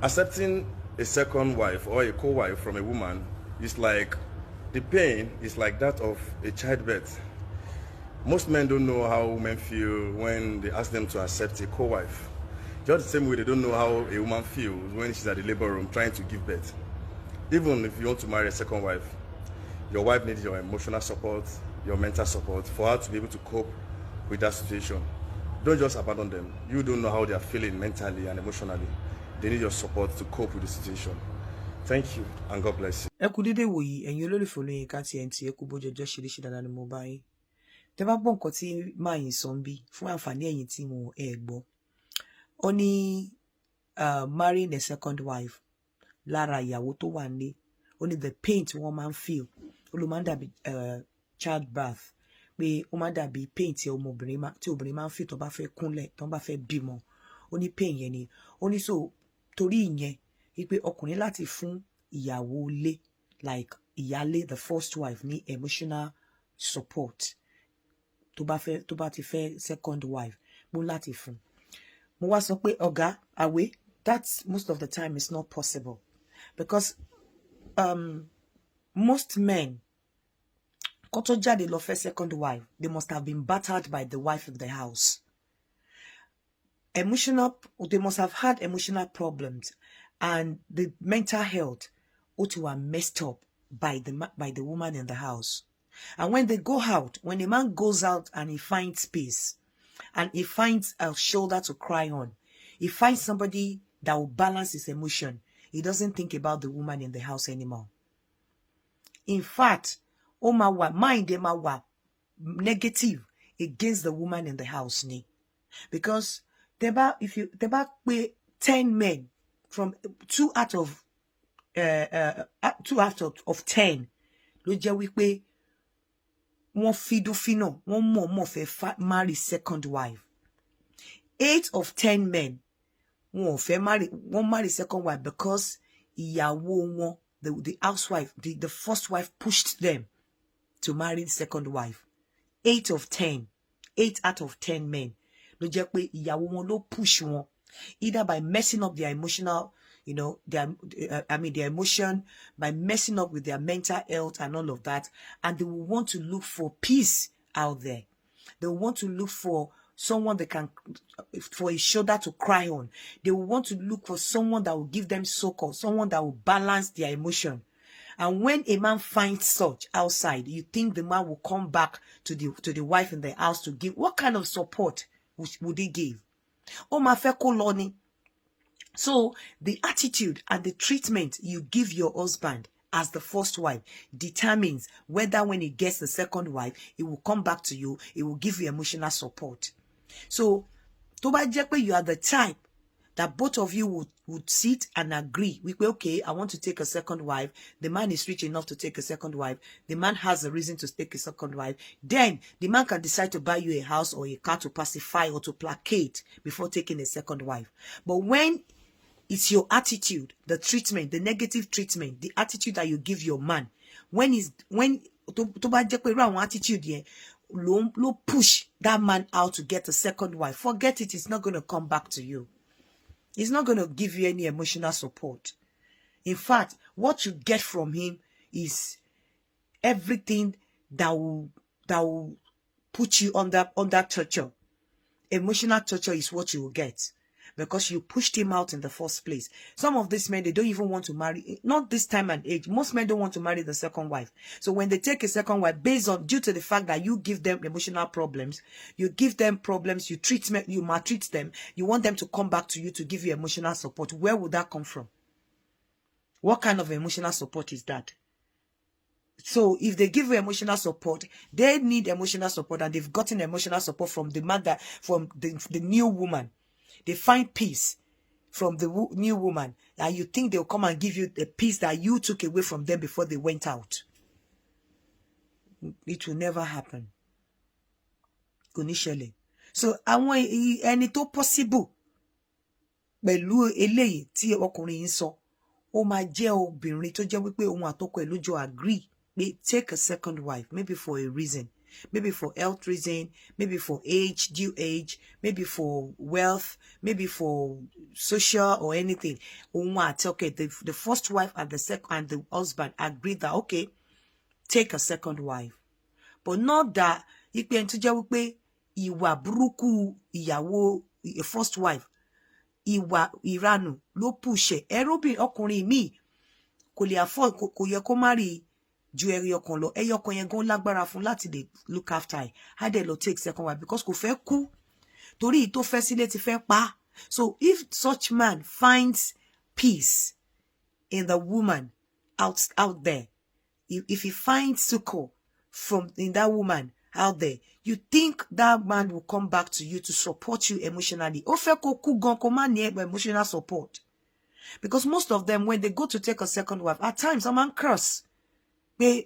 Accepting a second wife or a co-wife from a woman is like, the pain is like that of a childbirth. Most men don't know how women feel when they ask them to accept a co-wife. Just the same way they don't know how a woman feels when she's at the labor room trying to give birth. Even if you want to marry a second wife, your wife needs your emotional support, your mental support for her to be able to cope with that situation. Don't just abandon them. You don't know how they are feeling mentally and emotionally. They need your support to cope with the situation. Thank you and God bless you. Ẹ kú dédé wòyí ẹ̀yin olólùfẹ́ Olóyinka TNT ẹ kú bójọjọ́ ṣeréṣe dáadáa ni mo bá yín. Tẹ́ bá gbọ́ nǹkan tí máa yín sọ ń bí fún àǹfààní ẹ̀yin tí mo gbọ́. Ó ní marrying a second wife lára ìyàwó tó wà nílé. Ó ní the pain tí wọ́n máa ń feel. Ó ló máa ń dàbí childbirth pé ó máa ń dàbí pain tí obìnrin máa ń feel tó bá fẹ́ kúnlẹ̀ tó bá fẹ́ bímọ. Ó ní pain yẹn ni. Ó ní so torí ìyẹn wípé ọkùnrin láti fún ìyàwó ilé like ìyálé the first wife ní emotional support tó bá ti fẹ́ second wife mo láti fún. Mo wá sọ pé ọ̀gá àwé that's most of the time it's not possible because most men kó tó jáde lọ fẹ́ second wife they must have been battered by the wife in the house. They must have had emotional problems and the mental health were messed up by the woman in the house. And when they go out, when a man goes out and he finds peace and he finds a shoulder to cry on, he finds somebody that will balance his emotion, he doesn't think about the woman in the house anymore. In fact, mind negative against the woman in the house. Because if you 10 men from 2 out of 10 ló jẹ́ wípé wọ́n fínú wọ́n mọ̀ọ́mọ̀ fẹ́ marry second wife. 8 of 10 men wọ́n marry second wife because ìyàwó wọn the housewife the first wife pushed them to marry the second wife. 8 out of 10 men ló jẹ́ pé ìyàwó wọn ló push wọn either by messing up their emotional their emotion, by messing up with their mental health and all of that, and they will want to look for peace out there. They will want to look for someone for a shoulder to cry on. They will want to look for someone that will give them succor, someone that will balance their emotion. And when a man finds such outside, you think the man will come back to the wife in the house to give. What kind of support would he give? Oh, my fekoloni. So the attitude and the treatment you give your husband as the first wife determines whether when he gets the second wife, he will come back to you, he will give you emotional support. So, tó bá jẹ́ pé you are the type that both of you would sit and agree. We say, okay, I want to take a second wife. The man is rich enough to take a second wife. The man has a reason to take a second wife. Then the man can decide to buy you a house or a car to pacify or to placate before taking a second wife. But when it's your attitude, the treatment, the negative treatment, the attitude that you give your man, when tó bá jẹ́ pé irú àwọn attitude yẹn ló push that man out to get a second wife, forget it, it's not going to come back to you. He's not going to give you any emotional support. In fact, what you get from him is everything that will put you under torture. Emotional torture is what you will get because you pushed him out in the first place. Some of these men, they don't even want to marry, not this time and age. Most men don't want to marry the second wife. So when they take a second wife, due to the fact that you give them emotional problems, you give them problems, you maltreat them, you want them to come back to you to give you emotional support. Where would that come from? What kind of emotional support is that? So if they give you emotional support, they need emotional support, and they've gotten emotional support from the mother, from the new woman. They find peace from the new woman, and you think they'll come and give you the peace that you took away from them before they went out. It will never happen. So àwọn ẹni tó possible pẹ̀lú eléyìí tí ọkùnrin yìí sọ, ó máa jẹ́ obìnrin tó jẹ́ wípé òun àtọkọ ẹ̀ ló jọ agree, they take a second wife, maybe for a reason. maybe for health reason, maybe for age, due age, maybe for wealth, maybe for social or anything. Okay, the first wife and the husband agreed that okay, take a second wife, but not that ipe to jẹ́ wípé ìwà burúkú ìyàwó first wife, ìwà ìranù ló push ẹrúbìn ọkùnrin míì kò lè afford kò yẹ kó marry ju ẹyọkan lọ, ẹyọkan yẹn gan lágbára fún láti lè look after ẹ á dẹ̀ lọ take second wife because kò fẹ́ kú torí tó fẹ́ sílé ti fẹ́ pa. So if such man finds peace in the woman out there, if he finds succor in that woman out there, you think that man will come back to you to support you emotionally? Ó fẹ́ kó kú gan kó má ní emotional support. Because most of them, when they go to take a second wife, at times a man curse. Yeah,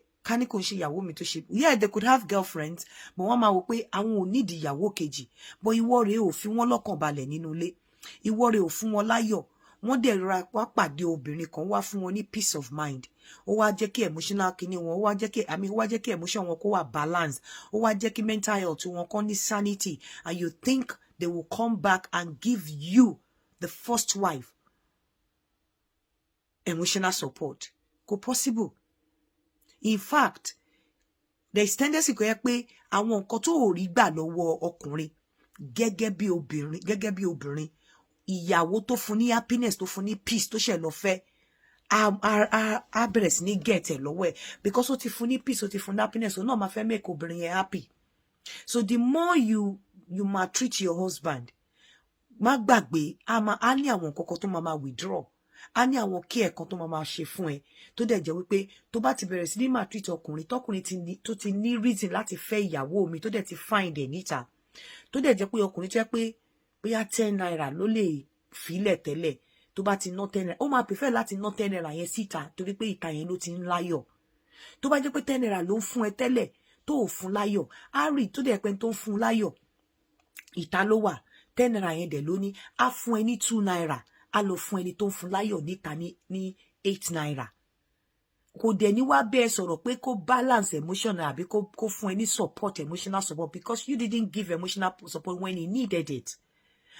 they could have girlfriends, but one man will pay àwọn ò need Iyawo Ikeji. But ìwọ rèé ò fi wọ́n lọ́kàn balẹ̀ nínú ilé. Ìwọ rèé ò fún wọn láyọ̀. Wọ́n dẹ̀ ra wá pàdé obìnrin kan wá fún wọn ní peace of mind. Ó wá jẹ́ kí emotional kíní wọn, ó wá jẹ́ kí emotion wọn kó wà balance. Ó wá jẹ́ kí mental health wọn kó ní sanity. And you think they will come back and give you, the first wife, emotional support? Kò possible. In fact, there is tendency kò yẹ pé àwọn nǹkan tó ò rí gbà lọ́wọ́ ọkùnrin gẹ́gẹ́ bí obìnrin, ìyàwó tó fún ní happiness, tó fún ní peace, tó ṣe lọ fẹ́, a bẹ̀rẹ̀ sí ní get ẹ̀ lọ́wọ́ ẹ̀ because ó ti fún ní peace, ó ti fún ní happiness, ó náà máa fẹ́ make obìnrin yẹn happy. So the more you maltreat your husband, má gbàgbé á ní àwọn nǹkan tó máa withdraw, á ní àwọn kí ẹ̀kan tó máa ṣe fún ẹ tó dẹ̀ jẹ́ wípé tó bá ti bẹ̀rẹ̀ sí ní maltreat ọkùnrin, tọkùnrin tó ti ní reason láti fẹ́ ìyàwó mi tó dẹ̀ ti find ẹ̀ níta, tó dẹ̀ jẹ́ pé ọkùnrin tó jẹ́ pé bóyá 10 naira ló lè filẹ̀ tẹ́lẹ̀, tó bá ti ná 10 naira ó máa prefer láti ná 10 naira yẹn síta torí pé ìta yẹn ló ti ń láyọ̀. Tó bá jẹ́ pé 10 naira ló ń fún ẹ tẹ́lẹ̀ tó ò fún láyọ̀, á rí tó dẹ̀ pé tó ń fún láyọ̀ ìta ló wà, 10 naira yẹn dẹ̀ ló ní, á fún ẹ ní 2 naira, á lọ fún ẹni tó ń fún láyọ̀ níta ní 8 naira. Kò dẹ̀ ní wá bẹ́ẹ̀ sọ̀rọ̀ pé kó balance emotional àbí kó fún ẹ ní support, emotional support, because you didn't give emotional support when he needed it.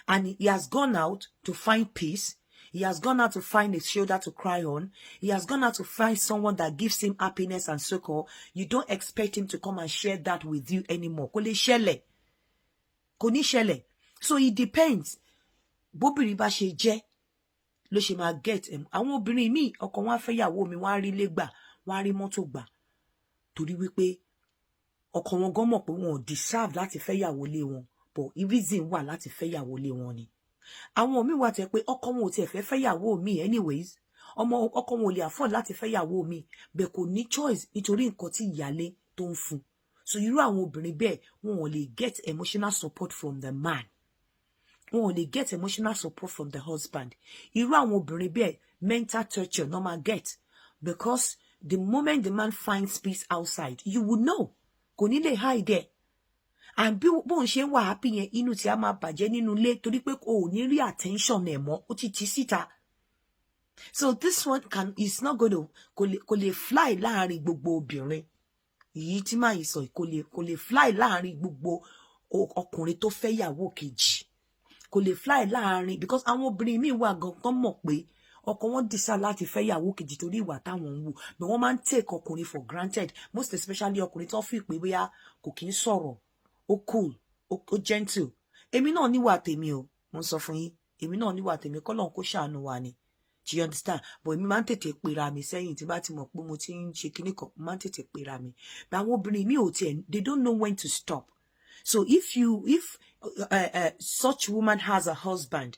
And he has gone out to find peace. He has gone out to find a shoulder to cry on. He has gone out to find someone that gives him happiness and succor. You don't expect him to come and share that with you anymore. Kò lè ṣẹlẹ̀. Kò ní ṣẹlẹ̀. So it depends. Bóbìnrin bá ṣe jẹ́ ló ṣe máa get him. Àwọn obìnrin míì ọkọ wọn fẹ́ yàwó mi, wọ́n á rí ilé gbà, wọ́n á rí mọ́tò gbà. Torí wípé ọkọ wọn gan mọ̀ pé wọn ò deserve láti fẹ́ yàwó lé wọn. But reason wà láti fẹ́ yàwó lé wọn ni. Àwọn míì wà tẹ́ pé ọkọ wọn ò tiẹ̀ fẹ́ yàwó mi anyways. Ọkọ wọn ò lè afford láti fẹ́ yàwó mi, bẹ́ẹ̀ kò ní choice nítorí nǹkan tí ìyálé tó ń fún. So irú àwọn obìnrin bẹ́ẹ̀ wọn ò lè get emotional support from the man. Wọn ò lè get emotional support from the husband. Irú àwọn obìnrin bẹ́ẹ̀ mental torture no ma get, because the moment the man finds peace outside, you will know. Kò ní lè hide there. And bí bóun ṣe ń wà happy yẹn, inú tí a máa bàjẹ́ nínú ilé torí pé kò ní rí attention ẹ̀ mọ́, ó ti tì síta. So this one is not going to kò lè fly láàrin gbogbo obìnrin. Èyí tí máa yìí sọ kò lè fly láàrin gbogbo ọkùnrin tó fẹ́ yàwó kejì. Kò lè fly láàrin, because àwọn obìnrin míì wà gan tán mọ̀ pé ọkọ wọn decide láti fẹ́ yàwó kejì torí ìwà táwọn ń wù, but wọ́n máa ń take ọkùnrin for granted, most especially ọkùnrin tó fi pé bóyá kò kí ń sọ̀rọ̀, ó cool, ó gentle. Èmi náà níwà tèmi o, mo ń sọ fún yín, èmi náà níwà tèmi, k'Ọlọ́run kó ṣàánú wa ni. Do you understand? But èmi máa ń tètè pera mi sẹ́yìn tí bá ti mọ̀ pé mo ti ń ṣe kíní kan, máa ń tètè pera mi. But àwọn obìnrin mi ò tiẹ̀, they don't know when to stop. So if such woman has a husband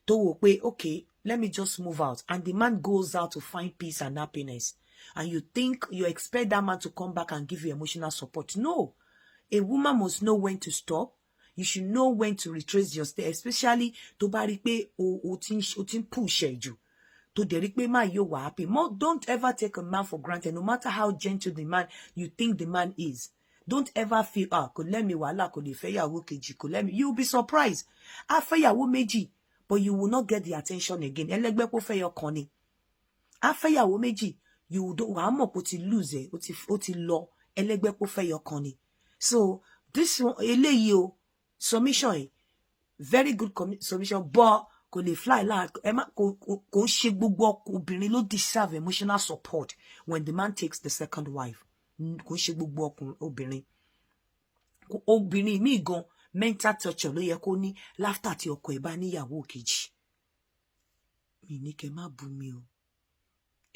tó wò pé okay, let me just move out, and the man goes out to find peace and happiness, and you expect that man to come back and give you emotional support. No. A woman must know when to stop. You should know when to retrace your steps, especially tó bá rí pé o ti ń push ẹ jù. Tó dẹ̀ rí pé máa yóò wà happy. Don't ever take a man for granted, no matter how gentle the man you think the man is. Don't ever feel, kò lẹ́mi wàhálà, kò lè fẹ́ yàwó kejì, kò lẹ́mi. You'll be surprised. A fẹ́ yàwó méjì, but you will not get the attention again. Ẹlẹ́gbẹ́ kó fẹ́ yọkan ni. A fẹ́ yàwó méjì, wàá mọ̀ pé ó ti lose ẹ̀, ó ti lọ. Ẹlẹ́gbẹ́ kó fẹ́ yọkan ni. So this one eléyìí o submission yìí very good submission but kò lè fly láàrin ẹ má kò ṣe gbogbo obìnrin ló deserve emotional support when the man takes the second wife kò ṣe gbogbo obìnrin míì gan mental torture ló yẹ kó ní láftà tí ọkọ ẹ̀ bá níyàwó kejì mi ní kẹ́ má bú mi o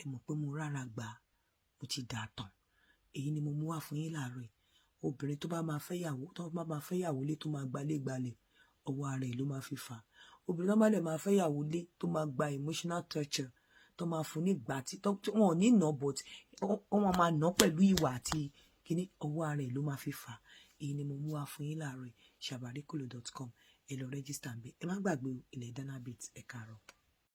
ẹ mọ̀ pé mo rárá gbà mo ti dà tán èyí ni mo mú wá fún yín láàárọ̀ obìnrin tó bá máa fẹ́yàwó lé tó máa gbalẹ̀ ọwọ́ ara ẹ̀ ló máa fi fà obìnrin tó bá lè máa fẹ́yàwó lé tó máa gba emotional torture tó máa fún ní ìgbà tí wọn ò ní nà but wọn máa nà pẹ̀lú ìwà àti kíní ọwọ́ ara ẹ̀ ló máa fi fà èyí ni mo mú wá fún yín láàárọ̀ shabarikolo.com ẹ lọ rẹ́gísítà ń bẹ ẹ má gbàgbé ilẹ̀ Dana Beat ẹ káàárọ̀.